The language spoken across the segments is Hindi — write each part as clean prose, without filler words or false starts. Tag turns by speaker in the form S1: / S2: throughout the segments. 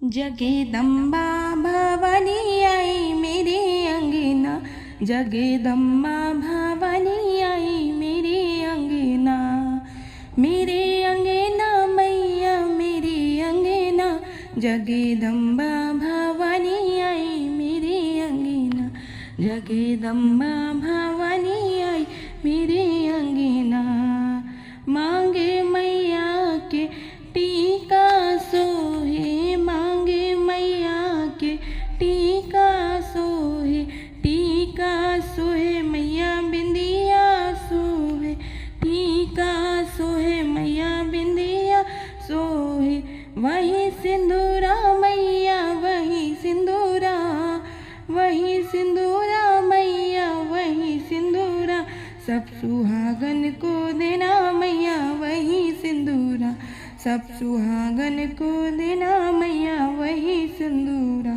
S1: जगदम्बा भवानी आई मेरे अंगना, जगदम्बा भवानी आई मेरे अंगना, मेरे अंगना मैया मेरे अंगना, जगदम्बा भवानी आई मेरे अंगना, जगदम्बा भवानी आई मेरे अंगना। मांगे मैया के टीका सोहे, मांगे मैया के टीका सोहे, टीका सोहे मैया बिंदिया सोहे, टीका सोहे मैया बिंदिया सोहे। वही सिंदूरा मैया वही सिंदूरा, वही सिंदूरा मैया वही सिंदूरा, सब सुहागन को देना मैया वही सिंदूरा, सब सुहागन को देना मैया वही सिंदूरा।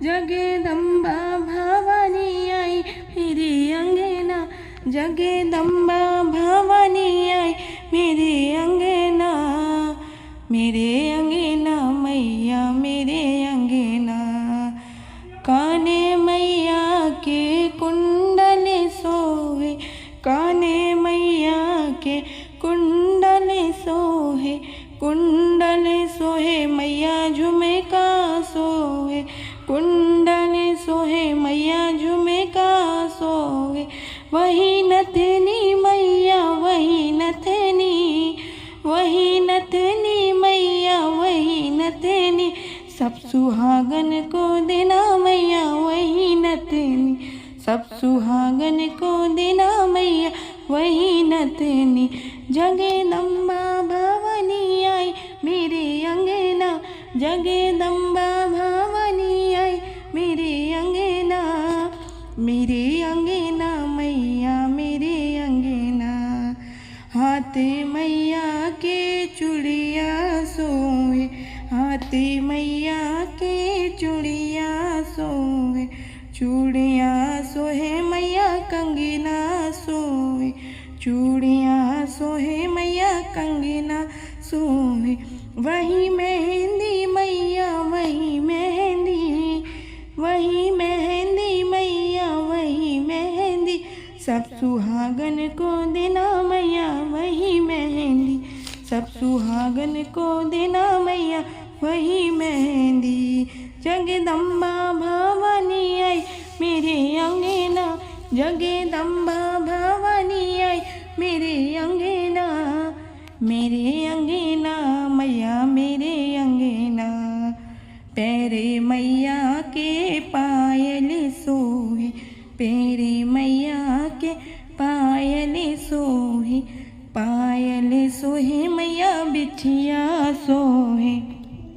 S1: जगदम्बा भवानी आई मेरे अंगना, जगदम्बा भवानी आई मेरे अंगना, मेरे अंगना मैया मेरे अंगना। काने मैया के कुंडल सोहे, काने मैया के कुंडल सोहे, कुंडल सोहे मैया झुमका सोहे, कुंडल सोहे मैया झुमका सोहे। वही नथनी मैया वही नथनी, वही नथनी मैया वही नथनी, सब सुहागन को देना मैया वही नथनी, सब सुहागन को देना मैया वही नथनी। जगदम्बा भवानी आई मेरे अंगना, जगदम्बा भवानी आई मेरे अंगना, मेरे अंगना मैया मेरे अंगना। हाथ मैया के चूड़िया सोहे, हाथ मैया के चूड़िया सोहे, चूड़िया सोहे मैया कंगना सोहे, चूड़िया सोहे मैया कंगना सोहे। वही मेहंदी मैया वही मेहंदी, वही मेहंदी मैया वही मेहंदी, सब सुहागन को देना मैया वही मेहंदी, सब सुहागन को देना मैया वही मेहंदी। जगदम्बा भवानी आई मेरे अंगना, जगदम्बा भवानी आई मेरे अंगना, मेरे अंगना मैया मेरे अंगना। पैरे मैया के पायल सोहे, पैरे मैया के पायल सोहे, पायल सोहे मैया बिछिया सोहे,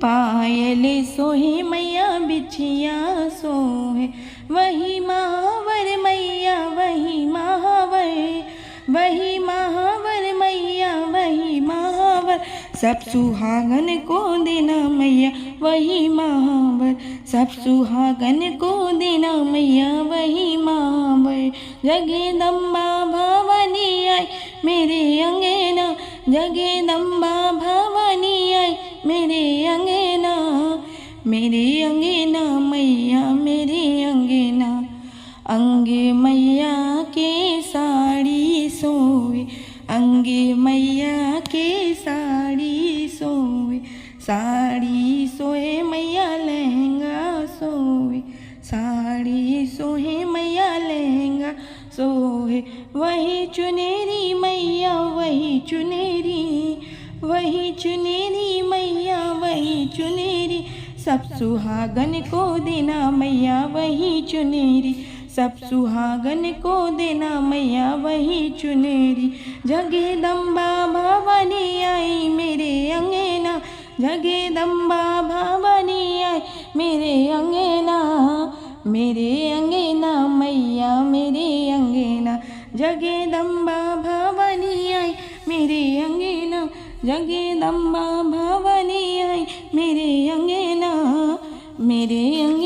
S1: पायल सोहे मैया बिछिया सोहे। वही महावर मैया वही महावर, वही महावर मैया वही महावर, सब सुहागन को देना मैया वही महावर, सब सुहागन को देना मैया वही महावर। जगदम्बा भवानी आई मेरे अंगना, जगदम्बा भवानी आई मेरे अंगना, मेरे अंगना मैया मेरे अंगना। अंगे मैया के साड़ी सोए, अंगे मैया के साड़ी सोए, साड़ी सोए मैया लहंगा सोए, साड़ी सोए मैया लहंगा सोए। वही चुनेरी मैया वही चुनेरी, वही चुनेरी मैया वही चुनेरी, सब सुहागन को देना मैया वही चुनेरी, सब सुहागन को देना मैया वही चुनेरी। जगदम्बा भवानी आई मेरे अंगना, जगदम्बा भवानी आई मेरे अंगना, मेरे अंगना मैया मेरे अंगना। जगदम्बा भवानी आई मेरे अंगना, जगदम्बा भवानी आई मेरे अंगना, मेरे अंगना।